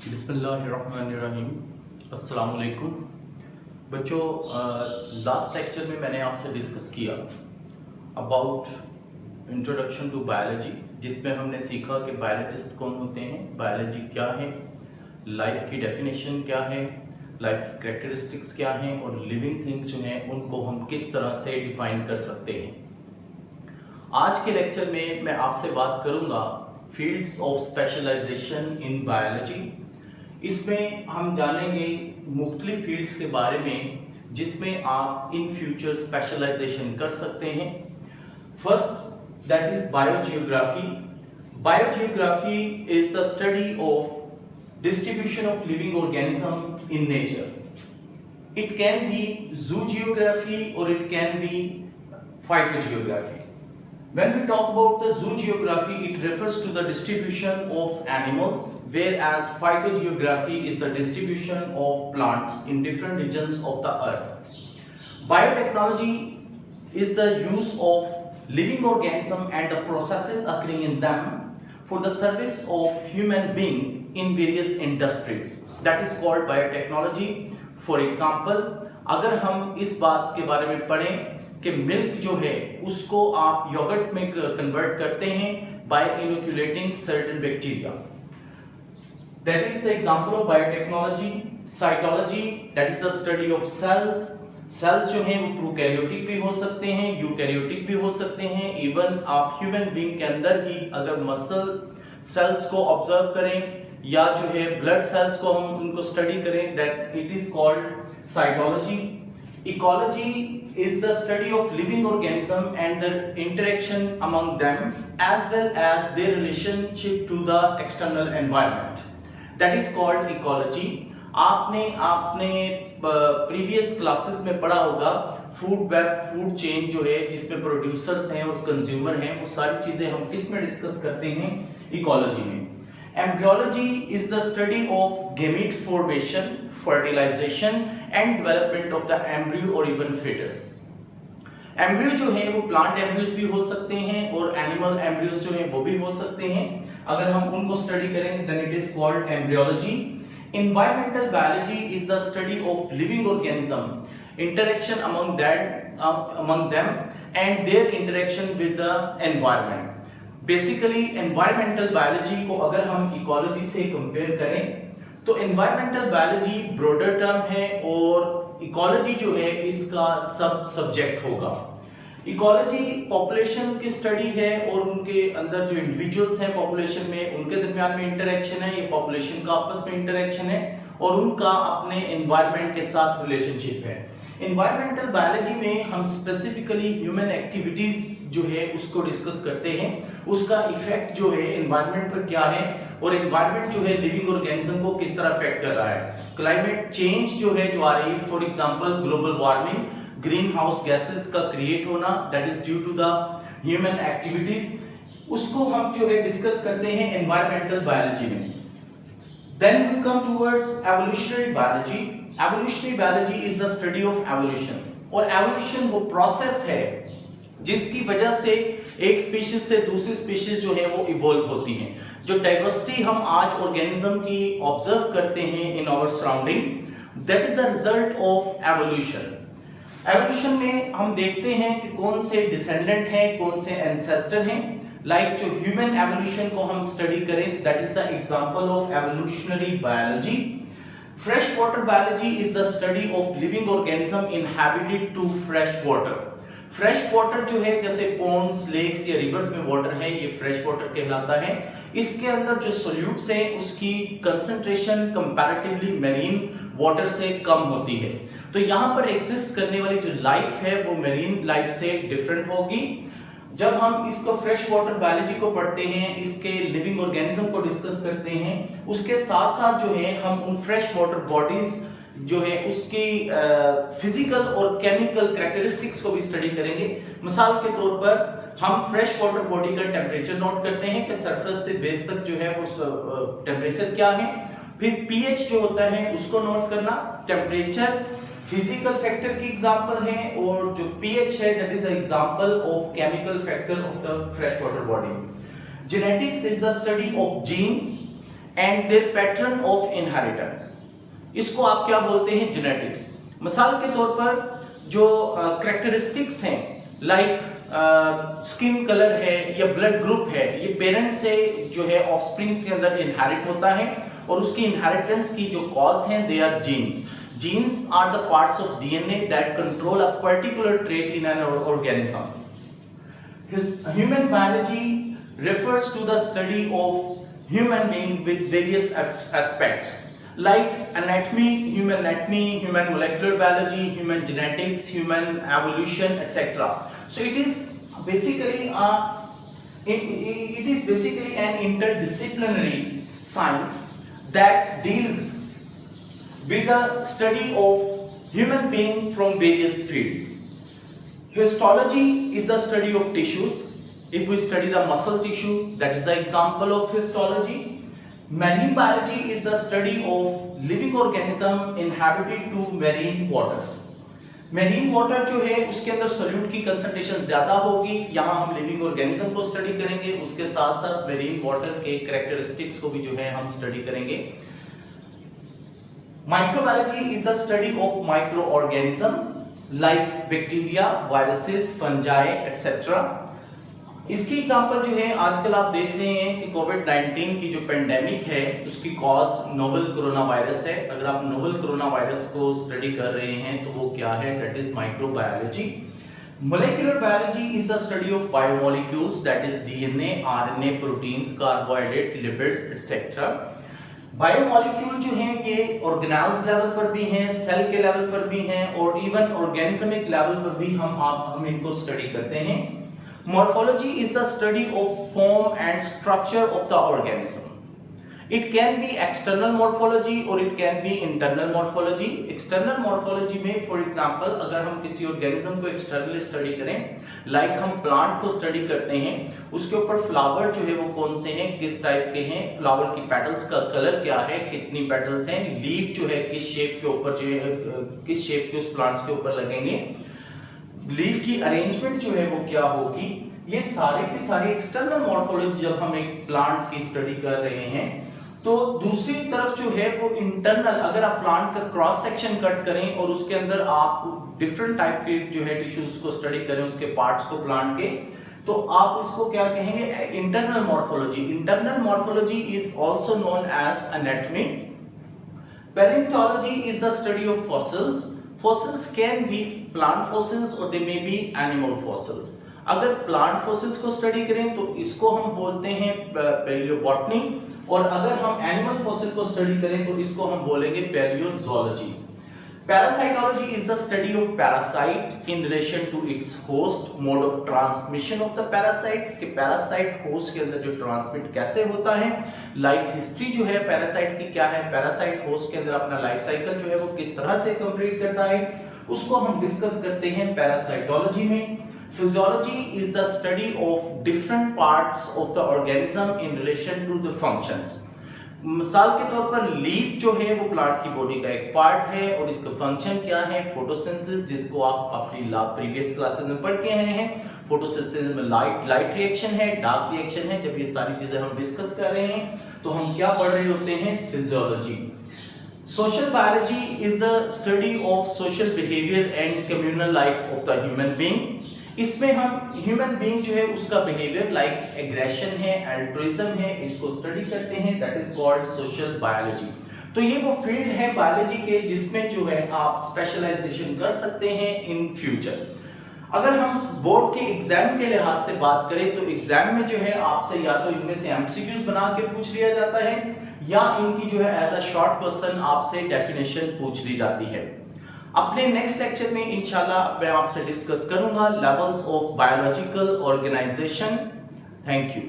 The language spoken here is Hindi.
बिस्मिल्लाहिर्रहमानिर्रहीम। अस्सलाम वालेकुम बच्चों। लास्ट लेक्चर में मैंने आपसे डिस्कस किया अबाउट इंट्रोडक्शन टू बायोलॉजी, जिसमें हमने सीखा कि बायोलॉजिस्ट कौन होते हैं, बायोलॉजी क्या है, लाइफ की डेफिनेशन क्या है, लाइफ की कैरेक्टरिस्टिक्स क्या हैं और लिविंग थिंग्स जो हैं उनको हम किस तरह से डिफाइन कर सकते हैं। आज के लेक्चर में मैं आपसे बात करूंगा fields of specialisation in biology. इसमें हम जानेंगे मुख्तलिफ फील्ड्स के बारे में जिसमें आप इन फ्यूचर स्पेशलाइजेशन कर सकते हैं। First, that is biogeography. Biogeography is the study of distribution of living organism in nature. It can B zoogeography or it can be phytogeography. When we talk about the zoogeography, it refers to the distribution of animals, whereas phytogeography is the distribution of plants in different regions of the earth. Biotechnology is the use of living organisms and the processes occurring in them for the service of human being in various industries. That is called biotechnology. For example, अगर हम इस बात के बारे में पढ़ें कि मिल्क जो है उसको आप योगर्ट में कन्वर्ट करते हैं by inoculating certain bacteria, that is the example of biotechnology. Cytology, that is the study of cells. Cells जो हैं वो प्रोकैरियोटिक भी हो सकते हैं, यूकैरियोटिक भी हो सकते हैं। इवन आप ह्यूमन बीइंग के अंदर ही अगर मसल सेल्स को ऑब्जर्व करें या जो है ब्लड सेल्स को हम उनको स्टडी करें, that it is called cytology. Ecology is the study of living organism and the interaction among them as well as their relationship to the external environment. That is called ecology. आपने प्रीवियस क्लासेस में पढ़ा होगा फूड वेब फूड चेन जो है जिसमें प्रोड्यूसर्स हैं और कंज्यूमर हैं, वो सारी चीजें हम किस में डिस्कस करते हैं, इकोलॉजी में। Embryology is the study of gamete formation, fertilization and development of the embryo or even fetus. Embryo जो है वो प्लांट एम्ब्रियोज भी हो सकते हैं और एनिमल एम्ब्रियोज जो है वो भी हो सकते हैं। अगर हम उनको स्टडी करेंगे then it is called embryology. Environmental biology is the study of living organism, interaction among them and their interaction with the environment. Basically environmental biology को अगर हम इकोलॉजी से कंपेयर करें तो एनवायरमेंटल बायोलॉजी ब्रॉडर टर्म है और इकोलॉजी जो है इसका सब सब्जेक्ट होगा। इकोलॉजी पॉपुलेशन की स्टडी है और उनके अंदर जो इंडिविजुअल्स हैं पॉपुलेशन में उनके दरमियान में इंटरेक्शन है, ये पॉपुलेशन का आपस में इंटरेक्शन है और उनका अपने एनवायरनमेंट के साथ रिलेशनशिप है। एनवायरमेंटल बायोलॉजी में हम स्पेसिफिकली ह्यूमन एक्टिविटीज जो है उसको डिस्कस करते हैं, उसका इफेक्ट जो है एनवायरनमेंट पर क्या है और एनवायरनमेंट जो है लिविंग ऑर्गेनिज्म को किस तरह अफेक्ट कर रहा है। क्लाइमेट चेंज जो है जो आ रही है, for example global warming, greenhouse gases का क्रिएट होना, that is due to the human activities, उसको हम जो है डिस्कस करते हैं एनवायरमेंटल बायोलॉजी में। Then we come towards evolutionary biology. Evolutionary biology is the study of evolution और एवोल्यूशन वो प्रोसेस है जिसकी वजह से एक स्पीशीज से दूसरी स्पीशीज जो है वो इवॉल्व होती हैं। जो डाइवर्सिटी हम आज ऑर्गेनिज्म की ऑब्जर्व करते हैं in our surrounding, that is the result of evolution. Evolution में हम देखते हैं कि कौन से डिसेंडेंट हैं, कौन से एंसेस्टर हैं। लाइक जो ह्यूमन एवोल्यूशन को हम स्टडी करें, that is the example of evolutionary biology. Fresh water biology is the study of living organism inhabited to fresh water. Fresh water जो है जैसे पॉन्ड्स, लेक्स या रिवर्स में वाटर है, ये फ्रेश वाटर कहलाता है। इसके अंदर जो सोल्यूट्स हैं उसकी कंसंट्रेशन कंपैरेटिवली मैरीन वाटर से कम होती है, तो यहाँ पर एग्जिस्ट करने वाली जो लाइफ है वो मैरीन लाइफ से डिफरेंट होगी। जब हम इसको फ्रेश वाटर बायोलॉजी को पढ़ते हैं, इसके लिविंग ऑर्गेनिज्म को डिस्कस करते हैं, उसके साथ साथ जो है हम उन फ्रेश वाटर बॉडीज जो है उसकी फिजिकल और केमिकल कैरेक्टरिस्टिक्स को भी स्टडी करेंगे। मिसाल के तौर पर हम फ्रेश वाटर बॉडी का टेम्परेचर नोट करते हैं कि सरफेस से बेस तक जो है वो टेम्परेचर क्या है, फिर पीएच जो होता है उसको नोट करना। टेम्परेचर फिजिकल फैक्टर की एग्जांपल है और जो पीएच है that is example of chemical factor of the fresh water body. Genetics is the study of genes and their pattern of inheritance. इसको आप क्या बोलते हैं? जेनेटिक्स। मिसाल के तौर पर जो करेक्टरिस्टिक्स हैं लाइक स्किन कलर है या ब्लड ग्रुप है, ये पेरेंट्स से जो है ऑफस्प्रिंग के अंदर इनहेरिट होता है और उसकी इनहेरिटेंस की जो कॉज है they are genes. Genes are the parts of DNA that control a particular trait in an organism. Human biology refers to the study of human being with various aspects like anatomy, human molecular biology, human genetics, human evolution, etc. So it is basically an interdisciplinary science that deals with the study of human being from various fields. Histology is the study of tissues. If we study the muscle tissue, that is the example of histology. Marine biology is the study of living organism inhabited to marine waters. Marine water जो है उसके अंदर सोल्यूट की कंसंट्रेशन ज्यादा होगी, यहाँ हम लिविंग ऑर्गेनिज्म को स्टडी करेंगे, उसके साथ साथ मेरीन वाटर के कैरेक्टरिस्टिक्स को भी जो है हम स्टडी करेंगे। Microbiology is the study of micro organisms like bacteria, viruses, fungi etcetera. इसकी एग्जांपल जो है आजकल आप देख रहे हैं कि कोविड-19 की जो पेंडेमिक है उसकी कॉज नोवेल कोरोना वायरस है। अगर आप नोवेल कोरोना वायरस को स्टडी कर रहे हैं तो वो क्या है? That is microbiology. Molecular biology is the study of biomolecules that is DNA, RNA, proteins, carbohydrate, lipids etcetera. Biomolecule जो हैं ये ऑर्गेनेल्स लेवल पर भी हैं, सेल के लेवल पर भी हैं और इवन ऑर्गेनिज्मिक लेवल पर भी हम इनको स्टडी करते हैं। Morphology is the study of form and structure of the organism. It can be external morphology और it can be internal morphology. External morphology में फॉर एग्जांपल अगर हम किसी ऑर्गेनिज्म को एक्सटर्नली स्टडी करें, लाइक हम प्लांट को स्टडी करते हैं, उसके ऊपर फ्लावर जो है वो कौन से हैं, किस टाइप के हैं, फ्लावर की पेटल्स का कलर क्या है, कितनी पेटल्स हैं, लीफ जो है किस शेप के ऊपर जो है, किस शेप के उस प्लांट्स के ऊपर लगेंगे, लीफ की अरेंजमेंट जो है वो क्या होगी, ये सारे की सारी एक्सटर्नल मॉर्फोलॉजी जब हम एक प्लांट की स्टडी कर रहे हैं। तो दूसरी तरफ जो है वो इंटरनल, अगर आप प्लांट का क्रॉस सेक्शन कट करें और उसके अंदर आप डिफरेंट टाइप के जो है टिश्यूज को स्टडी करें, उसके पार्ट्स को प्लांट के, तो आप उसको क्या कहेंगे? Internal morphology. Internal morphology is also known as anatomy. Palaeontology is the study of fossils. Fossils can be plant fossils और they may be animal fossils. अगर प्लांट फॉसिल्स को स्टडी करें तो इसको हम बोलते हैं पैलियोबॉटनी, और अगर हम एनिमल फॉसिल को स्टडी करें तो इसको हम बोलेंगे palaeozoology. Parasitology is the study of parasite in relation to its host, mode of transmission of the parasite, कि पैरासाइट होस्ट के अंदर जो ट्रांसमिट कैसे होता है, लाइफ हिस्ट्री जो है पैरासाइट की क्या है, पैरासाइट होस्ट के अंदर अपना लाइफ साइकिल जो है वो किस तरह से कंप्लीट करता है, उसको हम डिस्कस करते हैं पैरासाइटोलॉजी में। Physiology is the study of different parts of the organism in relation to the functions. मिसाल के तौर पर लीफ जो है वो प्लांट की बॉडी का एक पार्ट है और इसका फंक्शन क्या है? फोटोसिंथेसिस, जिसको आप अपनी प्रीवियस क्लासेस में पढ़ के आए हैं। फोटोसिंथेसिस में लाइट रिएक्शन है, डार्क रिएक्शन है। जब ये सारी चीजें हम डिस्कस कर रहे हैं तो हम क्या पढ़ रहे होते हैं? Physiology. Social biology is the study of social behaviour and communal life of the human being. इसमें हम ह्यूमन बीइंग जो है उसका बिहेवियर लाइक एग्रेशन है, अल्ट्रुइज्म है, इसको स्टडी करते हैं, that is called social biology. तो ये वो फील्ड है बायोलॉजी के जिसमें जो है आप स्पेशलाइजेशन कर सकते हैं इन फ्यूचर। अगर हम बोर्ड के एग्जाम के लिहाज से बात करें तो एग्जाम में जो है आपसे या तो इनमें से एमसीक्यूज बना के पूछ लिया जाता है या इनकी जो है एज अ शॉर्ट क्वेश्चन आपसे डेफिनेशन पूछ ली जाती है। अपने नेक्स्ट लेक्चर में इंशाल्लाह मैं आपसे डिस्कस करूंगा levels of biological organisation. Thank you.